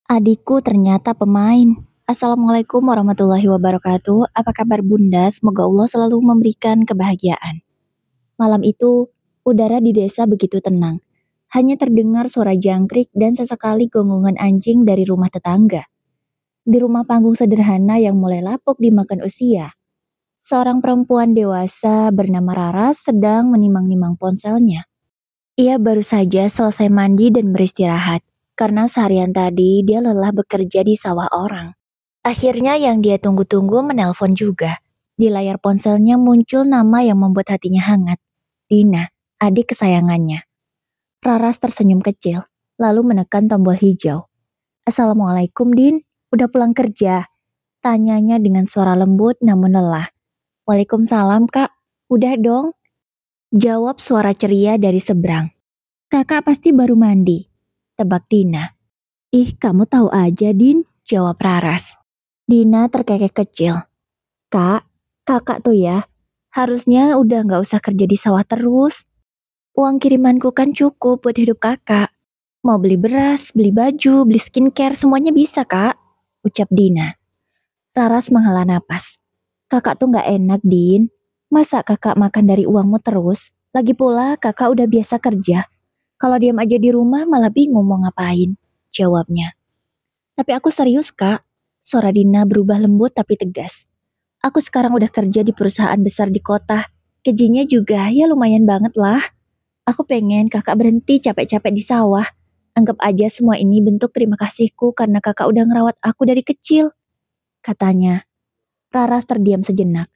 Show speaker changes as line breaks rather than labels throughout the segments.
Adikku ternyata pemain. Assalamualaikum warahmatullahi wabarakatuh. Apa kabar Bunda? Semoga Allah selalu memberikan kebahagiaan. Malam itu, udara di desa begitu tenang. Hanya terdengar suara jangkrik dan sesekali gonggongan anjing dari rumah tetangga. Di rumah panggung sederhana yang mulai lapuk dimakan usia, seorang perempuan dewasa bernama Rara sedang menimang-nimang ponselnya. Ia baru saja selesai mandi dan beristirahat, karena seharian tadi dia lelah bekerja di sawah orang. Akhirnya yang dia tunggu-tunggu menelpon juga. Di layar ponselnya muncul nama yang membuat hatinya hangat. Dina, adik kesayangannya. Raras tersenyum kecil, lalu menekan tombol hijau. Assalamualaikum Din, udah pulang kerja? Tanyanya dengan suara lembut namun lelah. Waalaikumsalam kak, udah dong. Jawab suara ceria dari seberang. Kakak pasti baru mandi. Tebak Dina. Ih, kamu tahu aja, Din, jawab Raras. Dina terkekeh kecil. Kak, kakak tuh ya, harusnya udah nggak usah kerja di sawah terus. Uang kirimanku kan cukup buat hidup kakak. Mau beli beras, beli baju, beli skincare, semuanya bisa, Kak, ucap Dina. Raras menghela napas. Kakak tuh nggak enak, Din. Masa kakak makan dari uangmu terus? Lagi pula kakak udah biasa kerja. Kalau diam aja di rumah malah bingung mau ngapain, jawabnya. Tapi aku serius, Kak. Suara Dina berubah lembut tapi tegas. Aku sekarang udah kerja di perusahaan besar di kota. Gajinya juga ya lumayan banget lah. Aku pengen kakak berhenti capek-capek di sawah. Anggap aja semua ini bentuk terima kasihku karena kakak udah ngerawat aku dari kecil, katanya. Raras terdiam sejenak.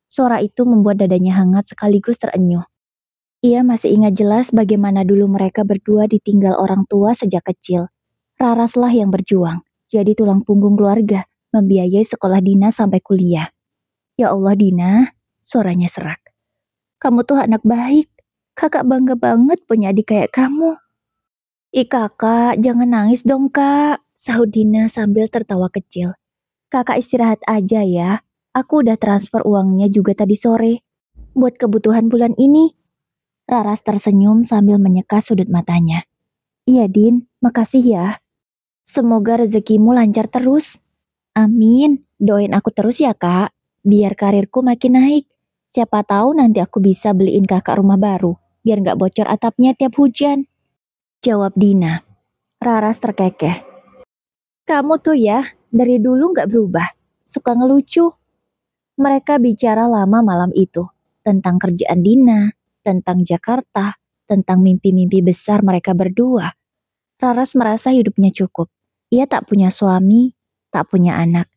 Suara itu membuat dadanya hangat sekaligus terenyuh. Ia masih ingat jelas bagaimana dulu mereka berdua ditinggal orang tua sejak kecil. Raraslah yang berjuang, jadi tulang punggung keluarga, membiayai sekolah Dina sampai kuliah. Ya Allah Dina, suaranya serak. Kamu tuh anak baik, kakak bangga banget punya adik kayak kamu. Ih kakak, jangan nangis dong kak, sahut Dina sambil tertawa kecil. Kakak istirahat aja ya, aku udah transfer uangnya juga tadi sore, buat kebutuhan bulan ini. Raras tersenyum sambil menyeka sudut matanya. Iya Din, makasih ya. Semoga rezekimu lancar terus. Amin, doain aku terus ya kak, biar karirku makin naik. Siapa tahu nanti aku bisa beliin kakak rumah baru, biar gak bocor atapnya tiap hujan. Jawab Dina. Raras terkekeh. Kamu tuh ya, dari dulu gak berubah, suka ngelucu. Mereka bicara lama malam itu, tentang kerjaan Dina, tentang Jakarta, tentang mimpi-mimpi besar mereka berdua. Raras merasa hidupnya cukup. Ia tak punya suami, tak punya anak.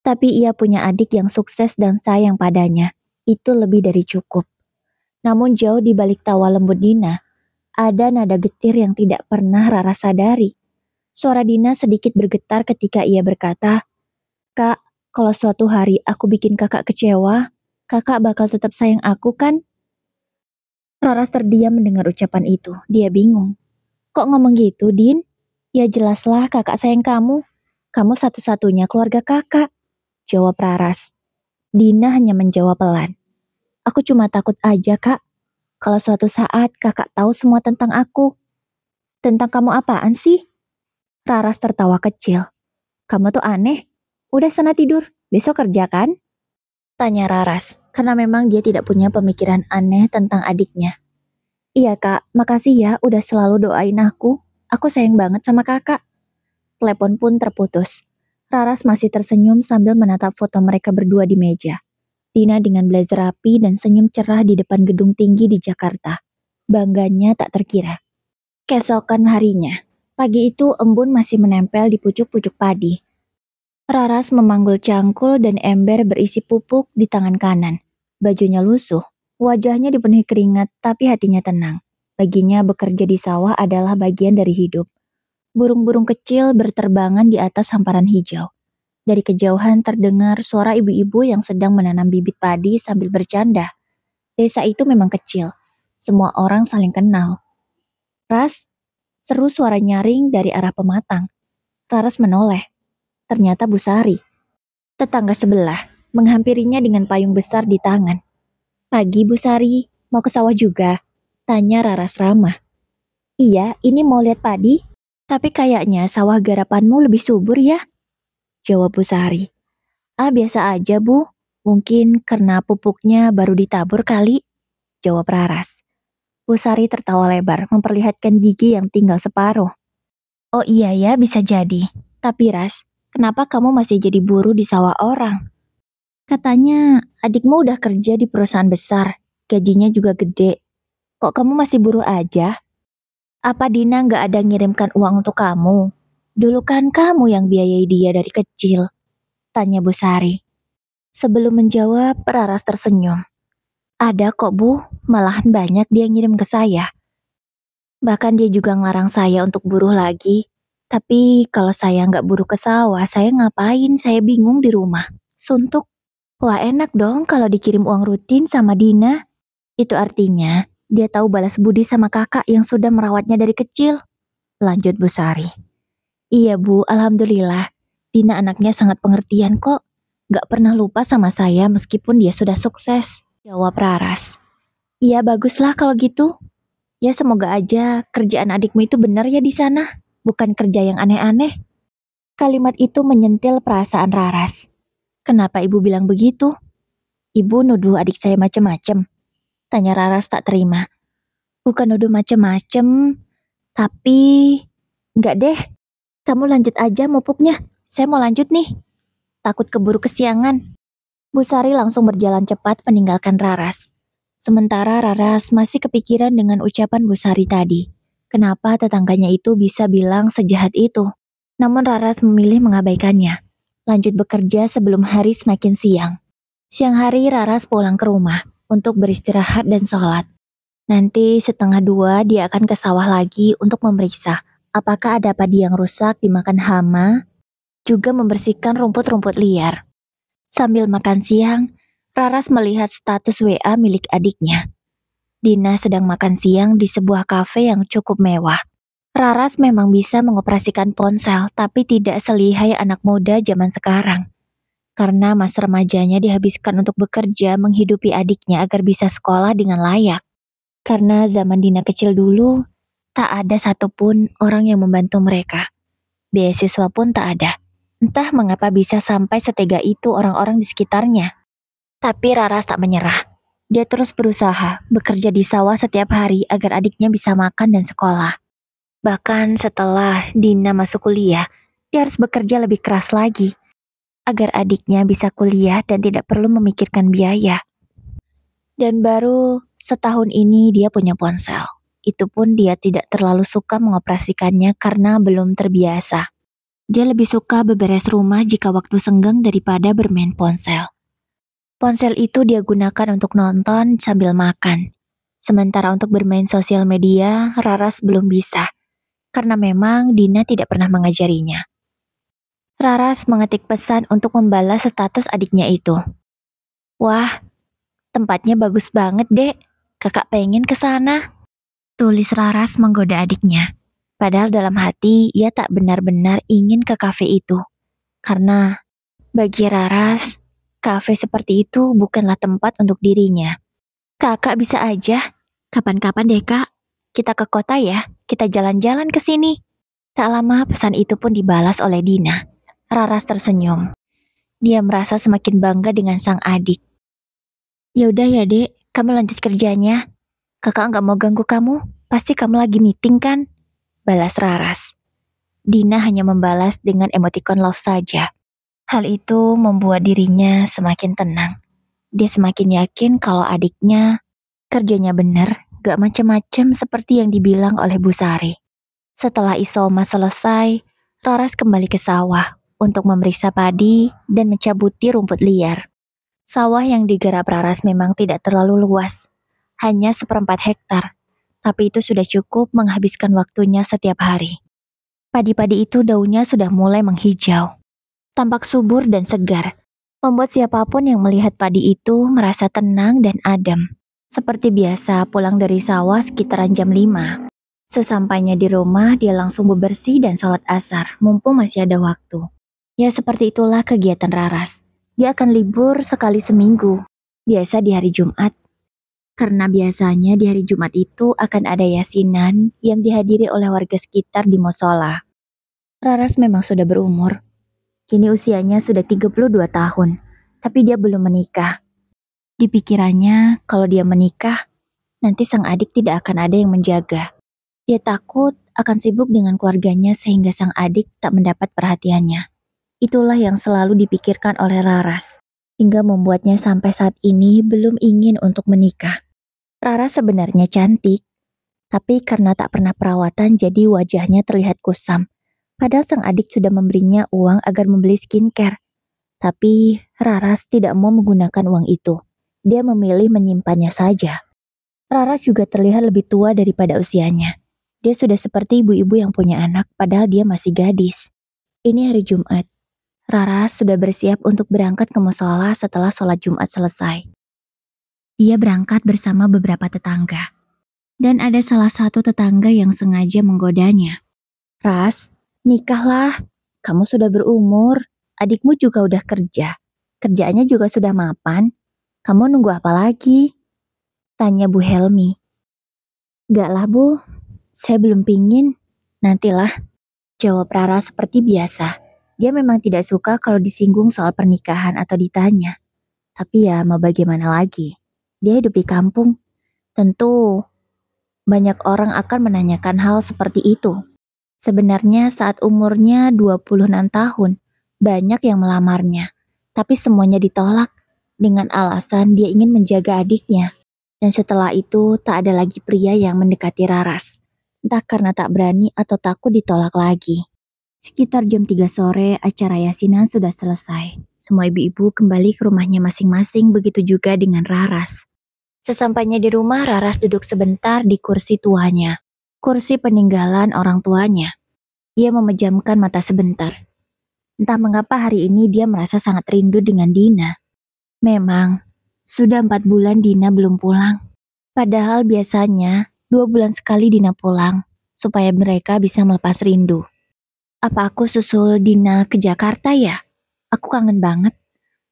Tapi ia punya adik yang sukses dan sayang padanya. Itu lebih dari cukup. Namun jauh di balik tawa lembut Dina, ada nada getir yang tidak pernah Raras sadari. Suara Dina sedikit bergetar ketika ia berkata, Kak, kalau suatu hari aku bikin kakak kecewa, kakak bakal tetap sayang aku kan? Raras terdiam mendengar ucapan itu. Dia bingung. Kok ngomong gitu, Din? Ya jelaslah kakak sayang kamu. Kamu satu-satunya keluarga kakak, jawab Raras. Dina hanya menjawab pelan. Aku cuma takut aja, Kak. Kalau suatu saat kakak tahu semua tentang aku. Tentang kamu apaan sih? Raras tertawa kecil. Kamu tuh aneh. Udah sana tidur, besok kerja kan? Tanya Raras, karena memang dia tidak punya pemikiran aneh tentang adiknya. Iya kak, makasih ya udah selalu doain aku. Aku sayang banget sama kakak. Telepon pun terputus. Raras masih tersenyum sambil menatap foto mereka berdua di meja. Dina dengan blazer rapi dan senyum cerah di depan gedung tinggi di Jakarta. Bangganya tak terkira. Keesokan harinya, pagi itu embun masih menempel di pucuk-pucuk padi. Raras memanggul cangkul dan ember berisi pupuk di tangan kanan. Bajunya lusuh, wajahnya dipenuhi keringat tapi hatinya tenang. Baginya bekerja di sawah adalah bagian dari hidup. Burung-burung kecil berterbangan di atas hamparan hijau. Dari kejauhan terdengar suara ibu-ibu yang sedang menanam bibit padi sambil bercanda. Desa itu memang kecil, semua orang saling kenal. Ras, seru suara nyaring dari arah pematang. Raras menoleh. Ternyata Bu Sari, tetangga sebelah, menghampirinya dengan payung besar di tangan. Pagi Bu Sari, mau ke sawah juga? Tanya Raras ramah. Iya, ini mau lihat padi. Tapi kayaknya sawah garapanmu lebih subur ya, jawab Bu Sari. Ah, biasa aja Bu, mungkin karena pupuknya baru ditabur kali, jawab Raras. Bu Sari tertawa lebar, memperlihatkan gigi yang tinggal separuh. Oh iya ya, bisa jadi. Tapi Ras, kenapa kamu masih jadi buruh di sawah orang? Katanya adikmu udah kerja di perusahaan besar, gajinya juga gede. Kok kamu masih buruh aja? Apa Dina nggak ada ngirimkan uang untuk kamu? Dulu kan kamu yang biayai dia dari kecil, tanya Bu Sari. Sebelum menjawab, Raras tersenyum. Ada kok Bu, malahan banyak dia ngirim ke saya. Bahkan dia juga ngelarang saya untuk buruh lagi. Tapi kalau saya nggak buruh ke sawah, saya ngapain? Saya bingung di rumah. Suntuk. Wah enak dong kalau dikirim uang rutin sama Dina. Itu artinya dia tahu balas budi sama kakak yang sudah merawatnya dari kecil. Lanjut Bu Sari. Iya Bu, alhamdulillah. Dina anaknya sangat pengertian kok. Gak pernah lupa sama saya meskipun dia sudah sukses. Jawab Raras. Iya baguslah kalau gitu. Ya semoga aja kerjaan adikmu itu benar ya di sana. Bukan kerja yang aneh-aneh. Kalimat itu menyentil perasaan Raras. Kenapa ibu bilang begitu? Ibu nuduh adik saya macem-macem. Tanya Raras tak terima. Bukan nuduh macem-macem, tapi... Enggak deh, kamu lanjut aja mupuknya. Saya mau lanjut nih. Takut keburu kesiangan. Bu Sari langsung berjalan cepat meninggalkan Raras. Sementara Raras masih kepikiran dengan ucapan Bu Sari tadi. Kenapa tetangganya itu bisa bilang sejahat itu? Namun Raras memilih mengabaikannya. Lanjut bekerja sebelum hari semakin siang. Siang hari Raras pulang ke rumah untuk beristirahat dan sholat. Nanti 1:30 dia akan ke sawah lagi untuk memeriksa apakah ada padi yang rusak dimakan hama, juga membersihkan rumput-rumput liar. Sambil makan siang, Raras melihat status WA milik adiknya. Dina sedang makan siang di sebuah kafe yang cukup mewah. Raras memang bisa mengoperasikan ponsel, tapi tidak selihai anak muda zaman sekarang. Karena masa remajanya dihabiskan untuk bekerja menghidupi adiknya agar bisa sekolah dengan layak. Karena zaman Dina kecil dulu, tak ada satupun orang yang membantu mereka. Beasiswa pun tak ada. Entah mengapa bisa sampai setega itu orang-orang di sekitarnya. Tapi Raras tak menyerah. Dia terus berusaha, bekerja di sawah setiap hari agar adiknya bisa makan dan sekolah. Bahkan setelah Dina masuk kuliah, dia harus bekerja lebih keras lagi, agar adiknya bisa kuliah dan tidak perlu memikirkan biaya. Dan baru setahun ini dia punya ponsel. Itu pun dia tidak terlalu suka mengoperasikannya karena belum terbiasa. Dia lebih suka beberes rumah jika waktu senggang daripada bermain ponsel. Ponsel itu dia gunakan untuk nonton sambil makan. Sementara untuk bermain sosial media, Raras belum bisa. Karena memang Dina tidak pernah mengajarinya. Raras mengetik pesan untuk membalas status adiknya itu. Wah, tempatnya bagus banget, Dek. Kakak pengen ke sana. Tulis Raras menggoda adiknya. Padahal dalam hati ia tak benar-benar ingin ke kafe itu. Karena bagi Raras, kafe seperti itu bukanlah tempat untuk dirinya. Kakak bisa aja. Kapan-kapan deh kak, kita ke kota ya. Kita jalan-jalan ke sini. Tak lama pesan itu pun dibalas oleh Dina. Raras tersenyum. Dia merasa semakin bangga dengan sang adik. Yaudah ya dek, kamu lanjut kerjanya. Kakak nggak mau ganggu kamu. Pasti kamu lagi meeting kan? Balas Raras. Dina hanya membalas dengan emotikon love saja. Hal itu membuat dirinya semakin tenang. Dia semakin yakin kalau adiknya kerjanya benar, gak macem-macem seperti yang dibilang oleh Bu Sari. Setelah Isoma selesai, Raras kembali ke sawah untuk memeriksa padi dan mencabuti rumput liar. Sawah yang digarap Raras memang tidak terlalu luas, hanya 1/4 hektar. Tapi itu sudah cukup menghabiskan waktunya setiap hari. Padi-padi itu daunnya sudah mulai menghijau. Tampak subur dan segar, membuat siapapun yang melihat padi itu merasa tenang dan adem. Seperti biasa pulang dari sawah sekitaran jam 5. Sesampainya di rumah, dia langsung bebersih dan sholat asar, mumpung masih ada waktu. Ya seperti itulah kegiatan Raras. Dia akan libur sekali seminggu, biasa di hari Jumat. Karena biasanya di hari Jumat itu akan ada yasinan yang dihadiri oleh warga sekitar di musola. Raras memang sudah berumur. Kini usianya sudah 32 tahun, tapi dia belum menikah. Di pikirannya, kalau dia menikah, nanti sang adik tidak akan ada yang menjaga. Dia takut akan sibuk dengan keluarganya sehingga sang adik tak mendapat perhatiannya. Itulah yang selalu dipikirkan oleh Raras, hingga membuatnya sampai saat ini belum ingin untuk menikah. Raras sebenarnya cantik, tapi karena tak pernah perawatan jadi wajahnya terlihat kusam. Padahal sang adik sudah memberinya uang agar membeli skincare. Tapi Raras tidak mau menggunakan uang itu. Dia memilih menyimpannya saja. Raras juga terlihat lebih tua daripada usianya. Dia sudah seperti ibu-ibu yang punya anak padahal dia masih gadis. Ini hari Jumat. Raras sudah bersiap untuk berangkat ke musola setelah sholat Jumat selesai. Dia berangkat bersama beberapa tetangga. Dan ada salah satu tetangga yang sengaja menggodanya. Ras, nikahlah. Kamu sudah berumur. Adikmu juga udah kerja. Kerjaannya juga sudah mapan. Kamu nunggu apa lagi? Tanya Bu Helmi. Gak lah Bu, saya belum pingin. Nantilah. Jawab Rara seperti biasa. Dia memang tidak suka kalau disinggung soal pernikahan atau ditanya. Tapi ya mau bagaimana lagi. Dia hidup di kampung. Tentu banyak orang akan menanyakan hal seperti itu. Sebenarnya saat umurnya 26 tahun, banyak yang melamarnya. Tapi semuanya ditolak dengan alasan dia ingin menjaga adiknya. Dan setelah itu tak ada lagi pria yang mendekati Raras. Entah karena tak berani atau takut ditolak lagi. Sekitar jam 3 sore acara yasinan sudah selesai. Semua ibu-ibu kembali ke rumahnya masing-masing, begitu juga dengan Raras. Sesampainya di rumah, Raras duduk sebentar di kursi tuanya. Kursi peninggalan orang tuanya. Ia memejamkan mata sebentar. Entah mengapa hari ini dia merasa sangat rindu dengan Dina. Memang, sudah 4 bulan Dina belum pulang. Padahal biasanya 2 bulan sekali Dina pulang, supaya mereka bisa melepas rindu. Apa aku susul Dina ke Jakarta ya? Aku kangen banget.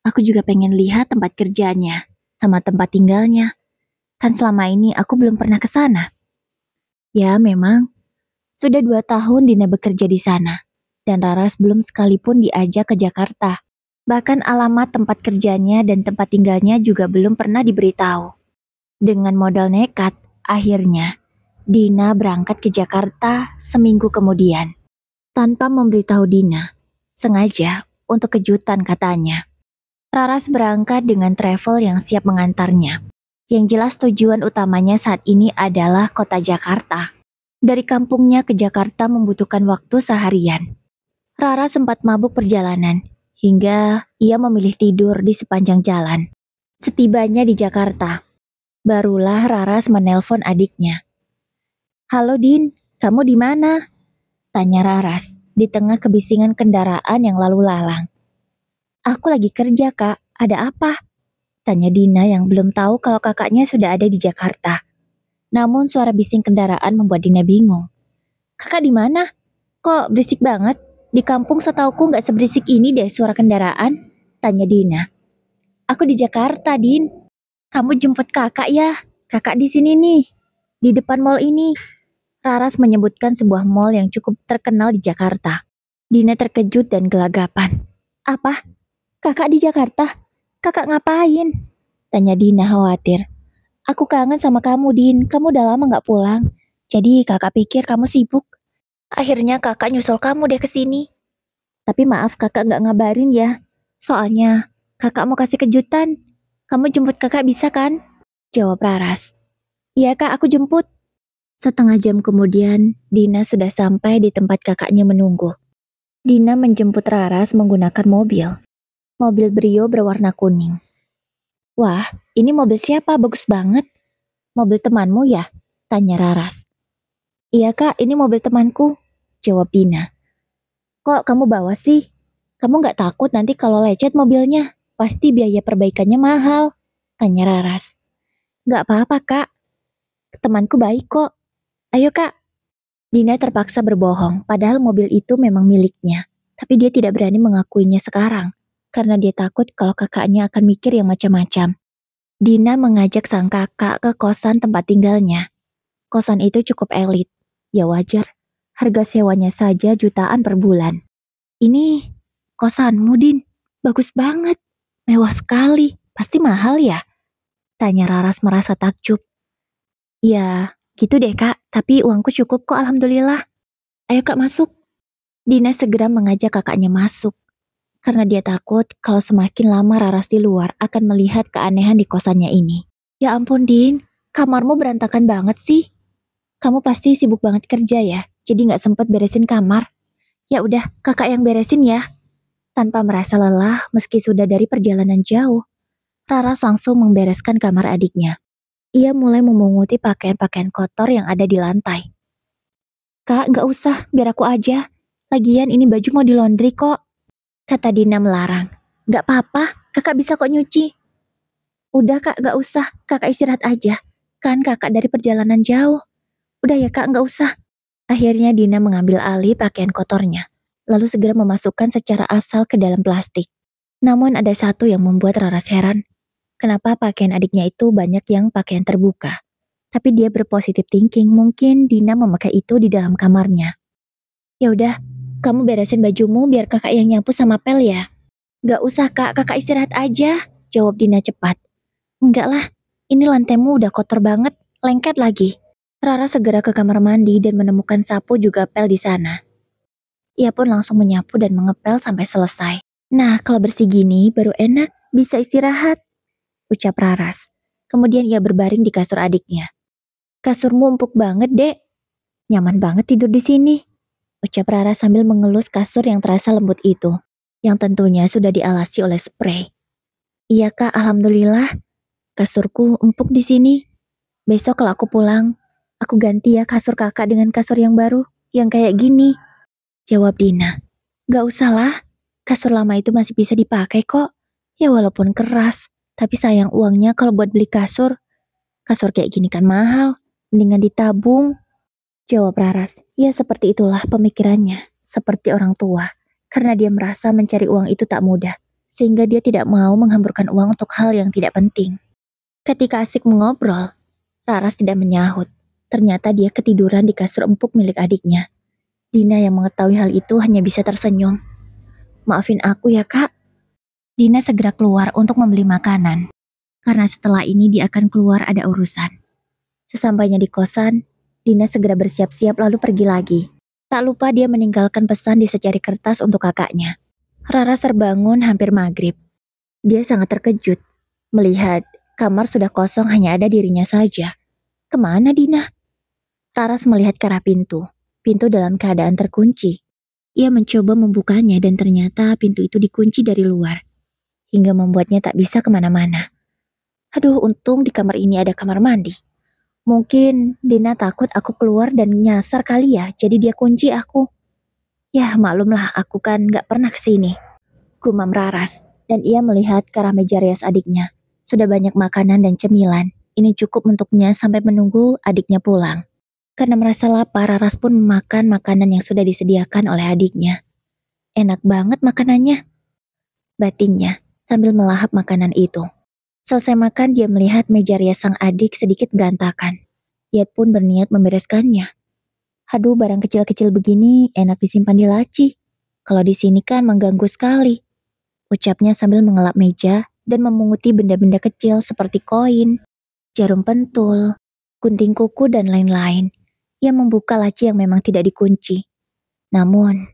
Aku juga pengen lihat tempat kerjanya, sama tempat tinggalnya. Kan selama ini aku belum pernah ke sana. Ya memang, sudah 2 tahun Dina bekerja di sana. Dan Raras belum sekalipun diajak ke Jakarta. Bahkan alamat tempat kerjanya dan tempat tinggalnya juga belum pernah diberitahu. Dengan modal nekat, akhirnya Dina berangkat ke Jakarta seminggu kemudian. Tanpa memberitahu Dina, sengaja untuk kejutan katanya. Raras berangkat dengan travel yang siap mengantarnya. Yang jelas tujuan utamanya saat ini adalah kota Jakarta. Dari kampungnya ke Jakarta membutuhkan waktu seharian. Rara sempat mabuk perjalanan, hingga ia memilih tidur di sepanjang jalan. Setibanya di Jakarta, barulah Raras menelpon adiknya. Halo Din, kamu di mana? Tanya Raras, di tengah kebisingan kendaraan yang lalu lalang. Aku lagi kerja kak, ada apa? Tanya Dina yang belum tahu kalau kakaknya sudah ada di Jakarta. Namun suara bising kendaraan membuat Dina bingung. Kakak di mana? Kok berisik banget? Di kampung setauku nggak seberisik ini deh suara kendaraan. Tanya Dina. Aku di Jakarta, Din. Kamu jemput kakak ya? Kakak di sini nih, di depan mall ini. Raras menyebutkan sebuah mall yang cukup terkenal di Jakarta. Dina terkejut dan gelagapan. Apa? Kakak di Jakarta? Kakak ngapain? Tanya Dina khawatir. Aku kangen sama kamu, Din. Kamu udah lama gak pulang. Jadi kakak pikir kamu sibuk. Akhirnya kakak nyusul kamu deh ke sini. Tapi maaf kakak gak ngabarin ya. Soalnya kakak mau kasih kejutan. Kamu jemput kakak bisa kan? Jawab Raras. Iya kak, aku jemput. Setengah jam kemudian, Dina sudah sampai di tempat kakaknya menunggu. Dina menjemput Raras menggunakan mobil. Mobil Brio berwarna kuning. Wah, ini mobil siapa? Bagus banget. Mobil temanmu ya? Tanya Raras. Iya kak, ini mobil temanku. Jawab Dina. Kok kamu bawa sih? Kamu gak takut nanti kalau lecet mobilnya? Pasti biaya perbaikannya mahal. Tanya Raras. Gak apa-apa kak. Temanku baik kok. Ayo kak. Dina terpaksa berbohong, padahal mobil itu memang miliknya. Tapi dia tidak berani mengakuinya sekarang, karena dia takut kalau kakaknya akan mikir yang macam-macam. Dina mengajak sang kakak ke kosan tempat tinggalnya. Kosan itu cukup elit. Ya wajar, harga sewanya saja jutaan per bulan. Ini kosanmu, Din. Bagus banget. Mewah sekali. Pasti mahal ya? Tanya Raras merasa takjub. Ya, gitu deh kak. Tapi uangku cukup kok alhamdulillah. Ayo kak masuk. Dina segera mengajak kakaknya masuk. Karena dia takut kalau semakin lama Raras di luar akan melihat keanehan di kosannya ini. Ya ampun Din, kamarmu berantakan banget sih. Kamu pasti sibuk banget kerja ya, jadi gak sempet beresin kamar. Ya udah, kakak yang beresin ya. Tanpa merasa lelah meski sudah dari perjalanan jauh, Raras langsung membereskan kamar adiknya. Ia mulai memunguti pakaian-pakaian kotor yang ada di lantai. Kak, gak usah, biar aku aja. Lagian ini baju mau di laundry kok. Kata Dina melarang. Gak apa-apa, kakak bisa kok nyuci. Udah kak, gak usah, kakak istirahat aja. Kan kakak dari perjalanan jauh. Udah ya kak, gak usah. Akhirnya Dina mengambil alih pakaian kotornya, lalu segera memasukkan secara asal ke dalam plastik. Namun ada satu yang membuat Raras heran. Kenapa pakaian adiknya itu banyak yang pakaian terbuka? Tapi dia berpositif thinking, mungkin Dina memakai itu di dalam kamarnya. Ya udah, kamu beresin bajumu biar kakak yang nyapu sama pel ya. Gak usah kak, kakak istirahat aja, jawab Dina cepat. Enggak lah, ini lantaimu udah kotor banget, lengket lagi. Rara segera ke kamar mandi dan menemukan sapu juga pel di sana. Ia pun langsung menyapu dan mengepel sampai selesai. Nah, kalau bersih gini baru enak, bisa istirahat, ucap Raras. Kemudian ia berbaring di kasur adiknya. Kasurmu empuk banget, Dek. Nyaman banget tidur di sini, ucap Raras sambil mengelus kasur yang terasa lembut itu, yang tentunya sudah dialasi oleh spray. Iya kak, alhamdulillah. Kasurku empuk di sini. Besok kalau aku pulang, aku ganti ya kasur kakak dengan kasur yang baru, yang kayak gini. Jawab Dina. Gak usah lah, kasur lama itu masih bisa dipakai kok. Ya walaupun keras, tapi sayang uangnya kalau buat beli kasur. Kasur kayak gini kan mahal, mendingan ditabung. Jawab Raras. Ya seperti itulah pemikirannya, seperti orang tua. Karena dia merasa mencari uang itu tak mudah, sehingga dia tidak mau menghamburkan uang untuk hal yang tidak penting. Ketika asik mengobrol, Raras tidak menyahut. Ternyata dia ketiduran di kasur empuk milik adiknya. Dina yang mengetahui hal itu hanya bisa tersenyum. Maafin aku ya kak. Dina segera keluar untuk membeli makanan. Karena setelah ini dia akan keluar ada urusan. Sesampainya di kosan, Dina segera bersiap-siap lalu pergi lagi. Tak lupa dia meninggalkan pesan di secari kertas untuk kakaknya. Raras terbangun hampir maghrib. Dia sangat terkejut melihat kamar sudah kosong, hanya ada dirinya saja. Kemana Dina? Raras melihat ke arah pintu. Pintu dalam keadaan terkunci. Ia mencoba membukanya dan ternyata pintu itu dikunci dari luar. Hingga membuatnya tak bisa kemana-mana. Aduh, untung di kamar ini ada kamar mandi. Mungkin Dina takut aku keluar dan nyasar kali ya, jadi dia kunci aku. Ya maklumlah, aku kan gak pernah kesini. Gumam Raras, dan ia melihat ke arah meja rias adiknya. Sudah banyak makanan dan cemilan. Ini cukup untuknya sampai menunggu adiknya pulang. Karena merasa lapar, Raras pun memakan makanan yang sudah disediakan oleh adiknya. Enak banget makanannya, batinnya sambil melahap makanan itu. Selesai makan, dia melihat meja rias sang adik sedikit berantakan. Ia pun berniat membereskannya. Aduh, barang kecil-kecil begini enak disimpan di laci. Kalau di sini kan mengganggu sekali, ucapnya sambil mengelap meja dan memunguti benda-benda kecil seperti koin, jarum pentul, gunting kuku, dan lain-lain. Ia membuka laci yang memang tidak dikunci. Namun,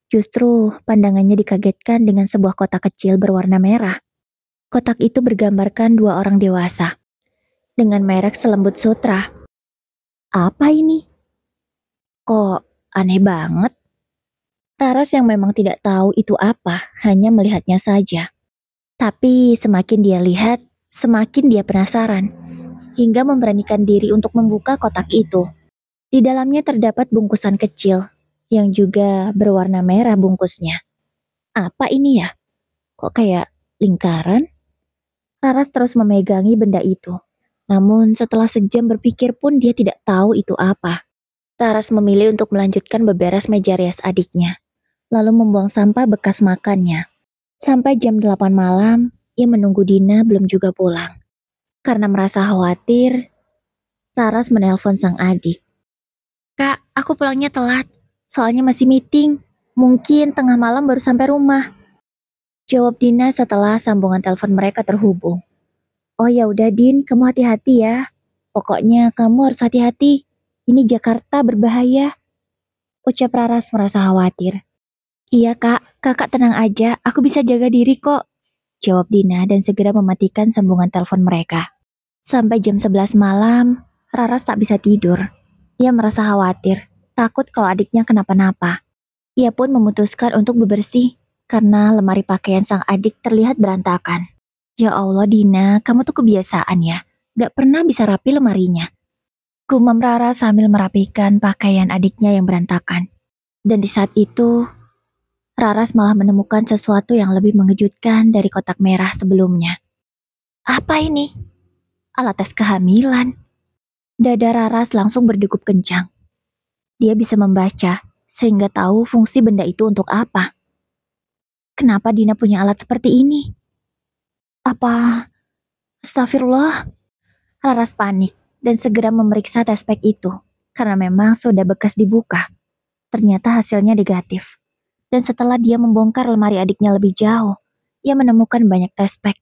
justru pandangannya dikagetkan dengan sebuah kotak kecil berwarna merah. Kotak itu bergambarkan dua orang dewasa, dengan merek selembut sutra. Apa ini? Kok aneh banget? Raras yang memang tidak tahu itu apa, hanya melihatnya saja. Tapi semakin dia lihat, semakin dia penasaran, hingga memberanikan diri untuk membuka kotak itu. Di dalamnya terdapat bungkusan kecil, yang juga berwarna merah bungkusnya. Apa ini ya? Kok kayak lingkaran? Raras terus memegangi benda itu. Namun setelah sejam berpikir pun dia tidak tahu itu apa. Raras memilih untuk melanjutkan beberes meja rias adiknya, lalu membuang sampah bekas makannya. Sampai jam 8 malam, ia menunggu Dina belum juga pulang. Karena merasa khawatir, Raras menelpon sang adik. Kak, aku pulangnya telat. Soalnya masih meeting. Mungkin tengah malam baru sampai rumah. Jawab Dina setelah sambungan telepon mereka terhubung. Oh ya udah Din, kamu hati-hati ya. Pokoknya kamu harus hati-hati. Ini Jakarta berbahaya. Ucap Raras merasa khawatir. Iya kak, kakak tenang aja. Aku bisa jaga diri kok. Jawab Dina dan segera mematikan sambungan telepon mereka. Sampai jam 11 malam, Raras tak bisa tidur. Ia merasa khawatir, takut kalau adiknya kenapa-napa. Ia pun memutuskan untuk bebersih, karena lemari pakaian sang adik terlihat berantakan. Ya Allah Dina, kamu tuh kebiasaan ya, gak pernah bisa rapi lemarinya. Gumam Rara sambil merapikan pakaian adiknya yang berantakan. Dan di saat itu, Raras malah menemukan sesuatu yang lebih mengejutkan dari kotak merah sebelumnya. Apa ini? Alat tes kehamilan. Dada Raras langsung berdegup kencang. Dia bisa membaca, sehingga tahu fungsi benda itu untuk apa. Kenapa Dina punya alat seperti ini? Apa? Astagfirullah. Raras panik dan segera memeriksa test pack itu, karena memang sudah bekas dibuka. Ternyata hasilnya negatif. Dan setelah dia membongkar lemari adiknya lebih jauh, ia menemukan banyak test pack.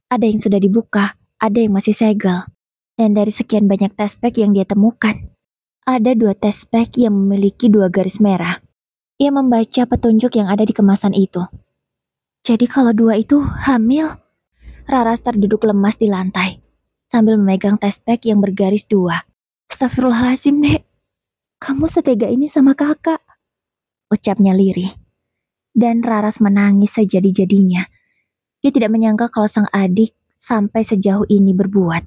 Ada yang sudah dibuka, ada yang masih segel. Dan dari sekian banyak test pack yang dia temukan, ada 2 test pack yang memiliki 2 garis merah. Ia membaca petunjuk yang ada di kemasan itu. Jadi kalau 2 itu hamil. Raras terduduk lemas di lantai, sambil memegang test pack yang bergaris 2. Astagfirullahaladzim, Nek. Kamu setega ini sama kakak. Ucapnya lirih. Dan Raras menangis sejadi-jadinya. Dia tidak menyangka kalau sang adik sampai sejauh ini berbuat.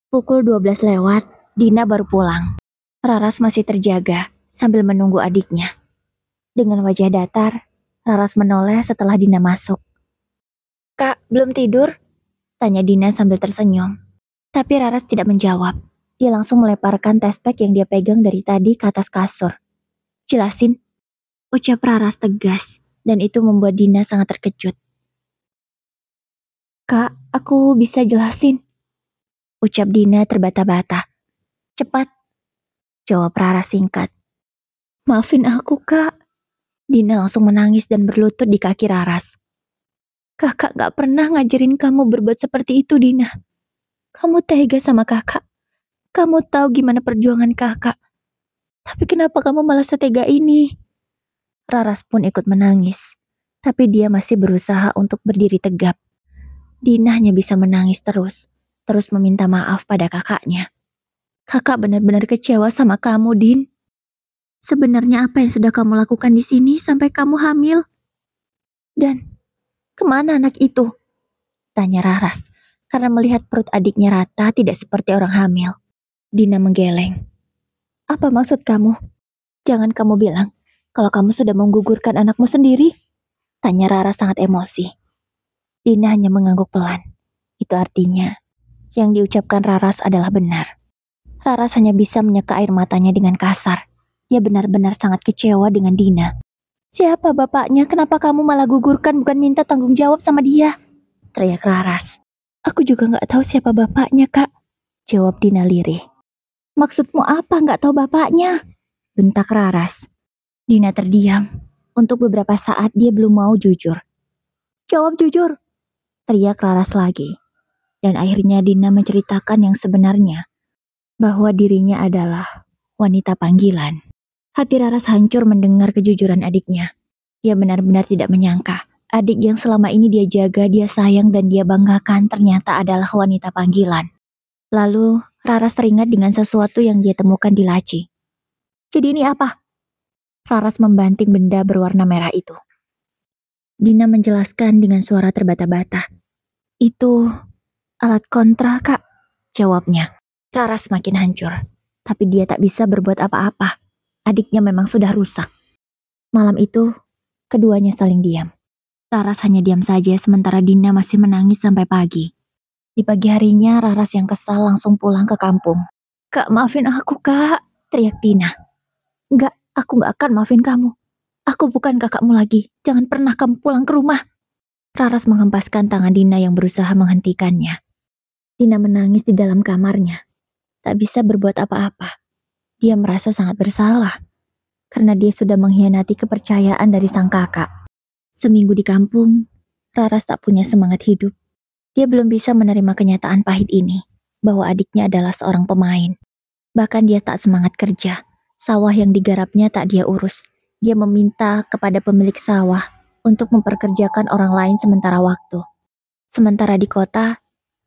Pukul 12 lewat, Dina baru pulang. Raras masih terjaga sambil menunggu adiknya. Dengan wajah datar, Raras menoleh setelah Dina masuk. Kak, belum tidur? Tanya Dina sambil tersenyum. Tapi Raras tidak menjawab. Dia langsung melemparkan test pack yang dia pegang dari tadi ke atas kasur. Jelasin, ucap Raras tegas, dan itu membuat Dina sangat terkejut. Kak, aku bisa jelasin, ucap Dina terbata-bata. Cepat, jawab Raras singkat. Maafin aku, Kak. Dina langsung menangis dan berlutut di kaki Raras. Kakak gak pernah ngajarin kamu berbuat seperti itu, Dina. Kamu tega sama kakak. Kamu tahu gimana perjuangan kakak. Tapi kenapa kamu malah setega ini? Raras pun ikut menangis. Tapi dia masih berusaha untuk berdiri tegap. Dina hanya bisa menangis terus meminta maaf pada kakaknya. Kakak benar-benar kecewa sama kamu, Din. Sebenarnya apa yang sudah kamu lakukan di sini sampai kamu hamil? Dan kemana anak itu? Tanya Raras, karena melihat perut adiknya rata tidak seperti orang hamil. Dina menggeleng. Apa maksud kamu? Jangan kamu bilang kalau kamu sudah menggugurkan anakmu sendiri. Tanya Raras sangat emosi. Dina hanya mengangguk pelan. Itu artinya, yang diucapkan Raras adalah benar. Raras hanya bisa menyeka air matanya dengan kasar. Dia benar-benar sangat kecewa dengan Dina. Siapa bapaknya? Kenapa kamu malah gugurkan bukan minta tanggung jawab sama dia? Teriak Raras. Aku juga gak tahu siapa bapaknya, Kak. Jawab Dina lirih. Maksudmu apa gak tahu bapaknya? Bentak Raras. Dina terdiam. Untuk beberapa saat dia belum mau jujur. Jawab jujur, teriak Raras lagi. Dan akhirnya Dina menceritakan yang sebenarnya. Bahwa dirinya adalah wanita panggilan. Hati Raras hancur mendengar kejujuran adiknya. Dia benar-benar tidak menyangka. Adik yang selama ini dia jaga, dia sayang dan dia banggakan ternyata adalah wanita panggilan. Lalu Raras teringat dengan sesuatu yang dia temukan di laci. Jadi ini apa? Raras membanting benda berwarna merah itu. Dina menjelaskan dengan suara terbata-bata. Itu alat kontra, Kak, jawabnya. Raras makin hancur, tapi dia tak bisa berbuat apa-apa. Adiknya memang sudah rusak. Malam itu, keduanya saling diam. Raras hanya diam saja sementara Dina masih menangis sampai pagi. Di pagi harinya, Raras yang kesal langsung pulang ke kampung. Kak, maafin aku, Kak, teriak Dina. Enggak, aku gak akan maafin kamu. Aku bukan kakakmu lagi. Jangan pernah kamu pulang ke rumah. Raras menghempaskan tangan Dina yang berusaha menghentikannya. Dina menangis di dalam kamarnya, tak bisa berbuat apa-apa. Dia merasa sangat bersalah karena dia sudah mengkhianati kepercayaan dari sang kakak. Seminggu di kampung, Raras tak punya semangat hidup. Dia belum bisa menerima kenyataan pahit ini, bahwa adiknya adalah seorang pemain. Bahkan dia tak semangat kerja. Sawah yang digarapnya tak dia urus. Dia meminta kepada pemilik sawah untuk memperkerjakan orang lain sementara waktu. Sementara di kota,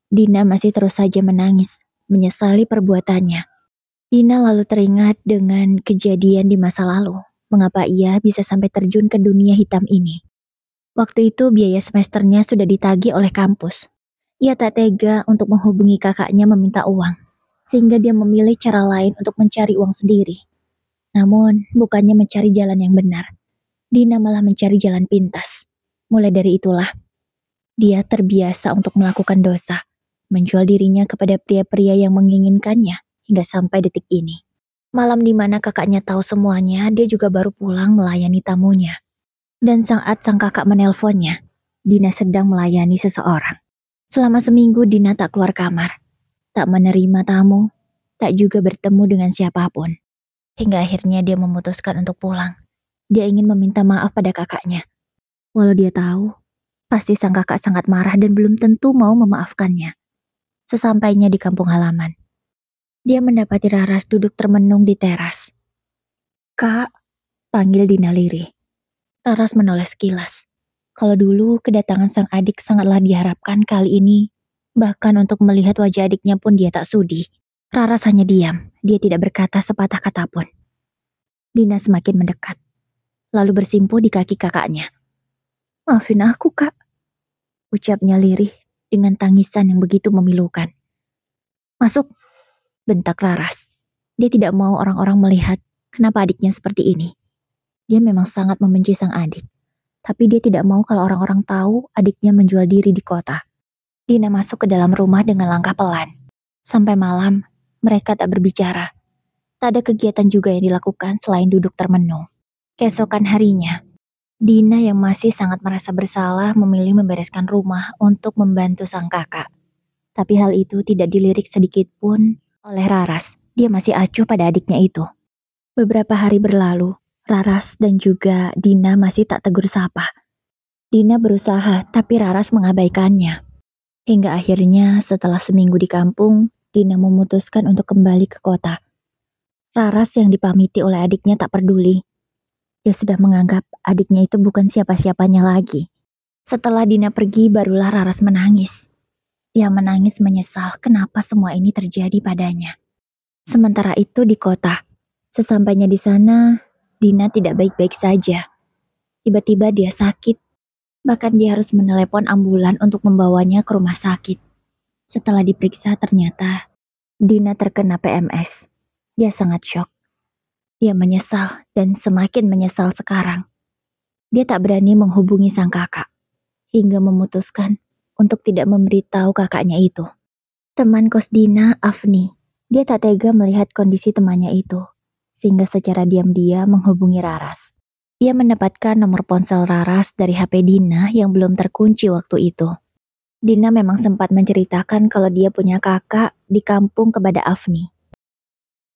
Dina masih terus saja menangis, menyesali perbuatannya. Dina lalu teringat dengan kejadian di masa lalu. Mengapa ia bisa sampai terjun ke dunia hitam ini? Waktu itu biaya semesternya sudah ditagih oleh kampus. Ia tak tega untuk menghubungi kakaknya meminta uang, sehingga dia memilih cara lain untuk mencari uang sendiri. Namun, bukannya mencari jalan yang benar, Dina malah mencari jalan pintas. Mulai dari itulah, dia terbiasa untuk melakukan dosa, menjual dirinya kepada pria-pria yang menginginkannya hingga sampai detik ini. Malam di mana kakaknya tahu semuanya, dia juga baru pulang melayani tamunya. Dan saat sang kakak menelponnya, Dina sedang melayani seseorang. Selama seminggu Dina tak keluar kamar, tak menerima tamu, tak juga bertemu dengan siapapun. Hingga akhirnya dia memutuskan untuk pulang. Dia ingin meminta maaf pada kakaknya. Walau dia tahu, pasti sang kakak sangat marah dan belum tentu mau memaafkannya. Sesampainya di kampung halaman, dia mendapati Raras duduk termenung di teras. "Kak," panggil Dina lirih. Raras menoleh sekilas. Kalau dulu kedatangan sang adik sangatlah diharapkan, kali ini bahkan untuk melihat wajah adiknya pun dia tak sudi. Raras hanya diam, dia tidak berkata sepatah kata pun. Dina semakin mendekat, lalu bersimpuh di kaki kakaknya. "Maafin aku, Kak," ucapnya lirih dengan tangisan yang begitu memilukan. "Masuk," bentak Raras. Dia tidak mau orang-orang melihat kenapa adiknya seperti ini. Dia memang sangat membenci sang adik, tapi dia tidak mau kalau orang-orang tahu adiknya menjual diri di kota. Dina masuk ke dalam rumah dengan langkah pelan. Sampai malam, mereka tak berbicara. Tak ada kegiatan juga yang dilakukan selain duduk termenung. Keesokan harinya, Dina yang masih sangat merasa bersalah memilih membereskan rumah untuk membantu sang kakak. Tapi hal itu tidak dilirik sedikit pun oleh Raras. Dia masih acuh pada adiknya itu. Beberapa hari berlalu, Raras dan juga Dina masih tak tegur sapa. Dina berusaha, tapi Raras mengabaikannya. Hingga akhirnya setelah seminggu di kampung, Dina memutuskan untuk kembali ke kota. Raras yang dipamiti oleh adiknya tak peduli. Dia sudah menganggap adiknya itu bukan siapa-siapanya lagi. Setelah Dina pergi, barulah Raras menangis. Dia menangis menyesal kenapa semua ini terjadi padanya. Sementara itu di kota, sesampainya di sana, Dina tidak baik-baik saja. Tiba-tiba dia sakit. Bahkan dia harus menelepon ambulan untuk membawanya ke rumah sakit. Setelah diperiksa ternyata Dina terkena PMS. Dia sangat syok. Dia menyesal dan semakin menyesal sekarang. Dia tak berani menghubungi sang kakak, hingga memutuskan untuk tidak memberitahu kakaknya itu. Teman kos Dina, Afni, dia tak tega melihat kondisi temannya itu, sehingga secara diam-diam menghubungi Raras. Ia mendapatkan nomor ponsel Raras dari HP Dina yang belum terkunci waktu itu. Dina memang sempat menceritakan kalau dia punya kakak di kampung kepada Afni.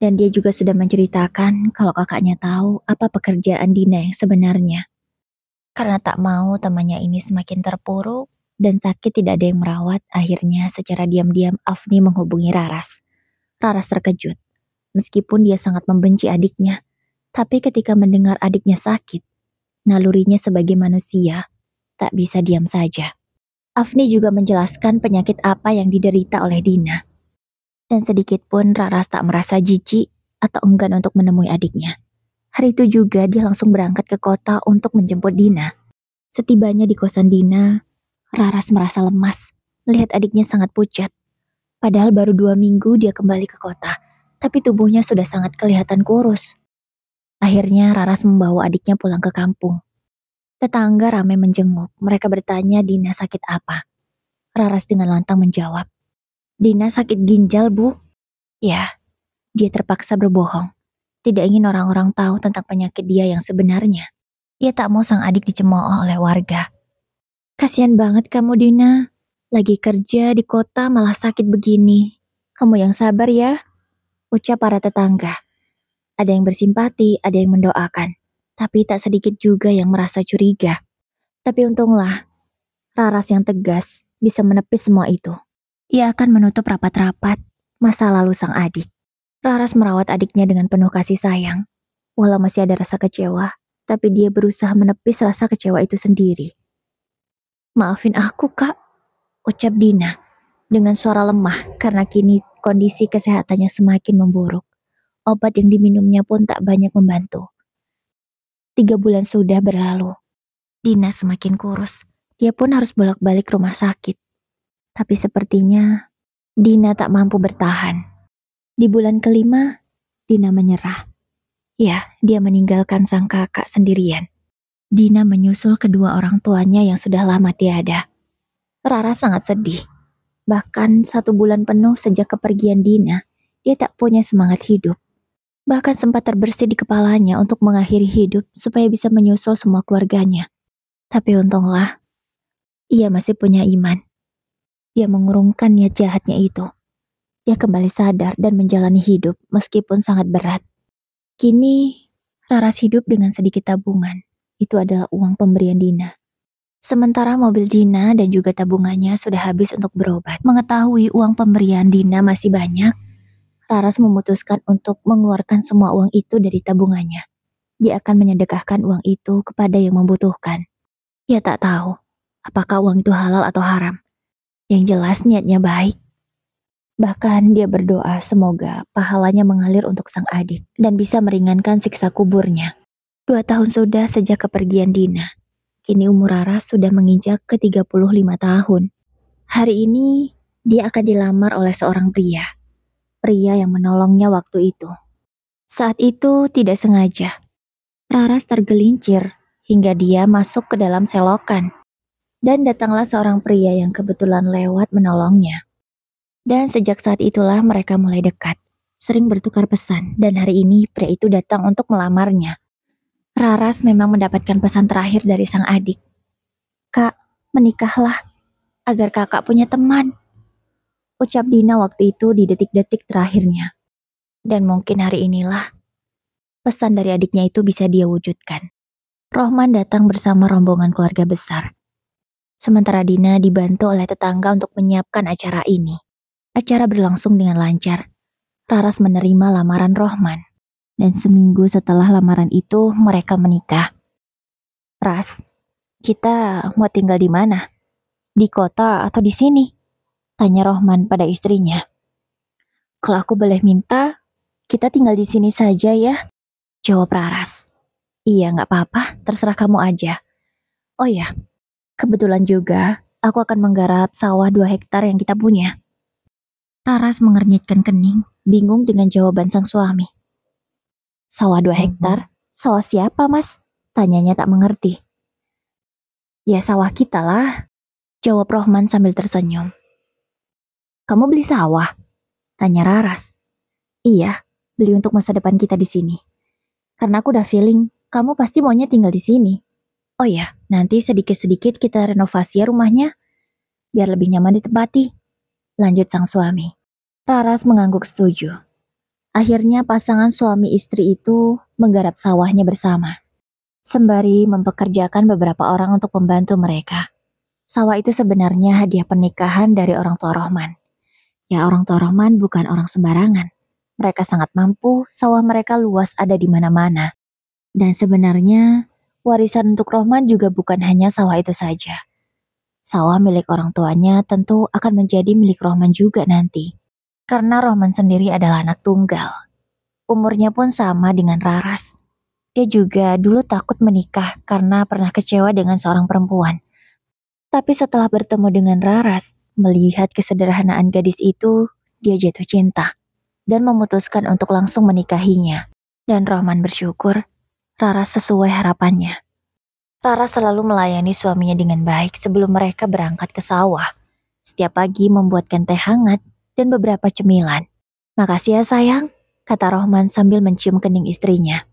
Dan dia juga sudah menceritakan kalau kakaknya tahu apa pekerjaan Dina yang sebenarnya. Karena tak mau temannya ini semakin terpuruk dan sakit tidak ada yang merawat, akhirnya secara diam-diam Afni menghubungi Raras. Raras terkejut, meskipun dia sangat membenci adiknya. Tapi ketika mendengar adiknya sakit, nalurinya sebagai manusia tak bisa diam saja. Afni juga menjelaskan penyakit apa yang diderita oleh Dina. Dan sedikit pun Raras tak merasa jijik atau enggan untuk menemui adiknya. Hari itu juga dia langsung berangkat ke kota untuk menjemput Dina. Setibanya di kosan Dina, Raras merasa lemas, melihat adiknya sangat pucat. Padahal baru 2 minggu dia kembali ke kota, tapi tubuhnya sudah sangat kelihatan kurus. Akhirnya Raras membawa adiknya pulang ke kampung. Tetangga ramai menjenguk, mereka bertanya Dina sakit apa. Raras dengan lantang menjawab, "Dina sakit ginjal, Bu." Ya, dia terpaksa berbohong. Tidak ingin orang-orang tahu tentang penyakit dia yang sebenarnya. Ia tak mau sang adik dicemooh oleh warga. "Kasihan banget kamu, Dina. Lagi kerja di kota malah sakit begini. Kamu yang sabar ya, ucap para tetangga. Ada yang bersimpati, ada yang mendoakan. Tapi tak sedikit juga yang merasa curiga. Tapi untunglah, Raras yang tegas bisa menepis semua itu. Ia akan menutup rapat-rapat masa lalu sang adik. Raras merawat adiknya dengan penuh kasih sayang. Walau masih ada rasa kecewa, tapi dia berusaha menepis rasa kecewa itu sendiri. Maafin aku, Kak, ucap Dina dengan suara lemah karena kini kondisi kesehatannya semakin memburuk. Obat yang diminumnya pun tak banyak membantu. 3 bulan sudah berlalu. Dina semakin kurus. Dia pun harus bolak-balik rumah sakit. Tapi sepertinya Dina tak mampu bertahan. Di bulan kelima, Dina menyerah. Ya, dia meninggalkan sang kakak sendirian. Dina menyusul kedua orang tuanya yang sudah lama tiada. Rara sangat sedih. Bahkan 1 bulan penuh sejak kepergian Dina, dia tak punya semangat hidup. Bahkan sempat terbersit di kepalanya untuk mengakhiri hidup supaya bisa menyusul semua keluarganya. Tapi untunglah, ia masih punya iman. Dia mengurungkan niat jahatnya itu. Dia kembali sadar dan menjalani hidup meskipun sangat berat. Kini, Raras hidup dengan sedikit tabungan. Itu adalah uang pemberian Dina. Sementara mobil Dina dan juga tabungannya sudah habis untuk berobat. Mengetahui uang pemberian Dina masih banyak, Raras memutuskan untuk mengeluarkan semua uang itu dari tabungannya. Dia akan menyedekahkan uang itu kepada yang membutuhkan. Ia tak tahu apakah uang itu halal atau haram. Yang jelas niatnya baik. Bahkan dia berdoa semoga pahalanya mengalir untuk sang adik dan bisa meringankan siksa kuburnya. 2 tahun sudah sejak kepergian Dina. Kini umur Rara sudah menginjak ke 35 tahun. Hari ini dia akan dilamar oleh seorang pria. Pria yang menolongnya waktu itu. Saat itu tidak sengaja. Raras tergelincir hingga dia masuk ke dalam selokan. Dan datanglah seorang pria yang kebetulan lewat menolongnya. Dan sejak saat itulah mereka mulai dekat, sering bertukar pesan, dan hari ini pria itu datang untuk melamarnya. Raras memang mendapatkan pesan terakhir dari sang adik. Kak, menikahlah, agar kakak punya teman. Ucap Dina waktu itu di detik-detik terakhirnya. Dan mungkin hari inilah, pesan dari adiknya itu bisa dia wujudkan. Rohman datang bersama rombongan keluarga besar. Sementara Dina dibantu oleh tetangga untuk menyiapkan acara ini. Acara berlangsung dengan lancar. Raras menerima lamaran Rohman. Dan seminggu setelah lamaran itu, mereka menikah. Ras, kita mau tinggal di mana? Di kota atau di sini? Tanya Rohman pada istrinya. Kalau aku boleh minta, kita tinggal di sini saja ya. Jawab Raras. Iya, gak apa-apa, terserah kamu aja. Oh ya, kebetulan juga aku akan menggarap sawah 2 hektar yang kita punya. Raras mengernyitkan kening, bingung dengan jawaban sang suami. Sawah 2 hektar? Sawah siapa, Mas? Tanyanya tak mengerti. Ya sawah kita lah, jawab Rohman sambil tersenyum. Kamu beli sawah? Tanya Raras. Iya, beli untuk masa depan kita di sini. Karena aku udah feeling, kamu pasti maunya tinggal di sini. Oh ya, nanti sedikit-sedikit kita renovasi ya rumahnya, biar lebih nyaman ditempati. Lanjut sang suami. Raras mengangguk setuju. Akhirnya pasangan suami istri itu menggarap sawahnya bersama. Sembari mempekerjakan beberapa orang untuk membantu mereka. Sawah itu sebenarnya hadiah pernikahan dari orang tua Rohman. Ya, orang tua Rohman bukan orang sembarangan. Mereka sangat mampu, sawah mereka luas ada di mana-mana. Dan sebenarnya, warisan untuk Rohman juga bukan hanya sawah itu saja. Sawah milik orang tuanya tentu akan menjadi milik Rohman juga nanti. Karena Rohman sendiri adalah anak tunggal. Umurnya pun sama dengan Raras. Dia juga dulu takut menikah karena pernah kecewa dengan seorang perempuan. Tapi setelah bertemu dengan Raras, melihat kesederhanaan gadis itu, dia jatuh cinta dan memutuskan untuk langsung menikahinya. Dan Rohman bersyukur, Raras sesuai harapannya. Raras selalu melayani suaminya dengan baik sebelum mereka berangkat ke sawah. Setiap pagi membuatkan teh hangat dan beberapa cemilan. Makasih ya sayang, kata Rohman sambil mencium kening istrinya.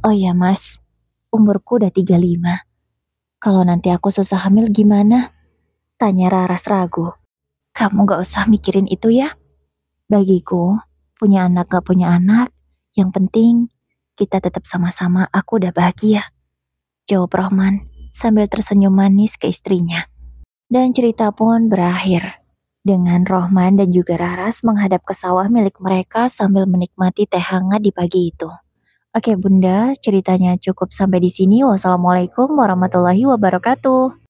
Oh ya mas, umurku udah 35. Kalau nanti aku susah hamil gimana? Tanya Raras ragu. Kamu gak usah mikirin itu ya. Bagiku, punya anak gak punya anak, yang penting kita tetap sama-sama, aku udah bahagia. Jawab Rohman sambil tersenyum manis ke istrinya. Dan cerita pun berakhir. Dengan Rohman dan juga Raras menghadap ke sawah milik mereka sambil menikmati teh hangat di pagi itu. Oke Bunda, ceritanya cukup sampai di sini. Wassalamualaikum warahmatullahi wabarakatuh.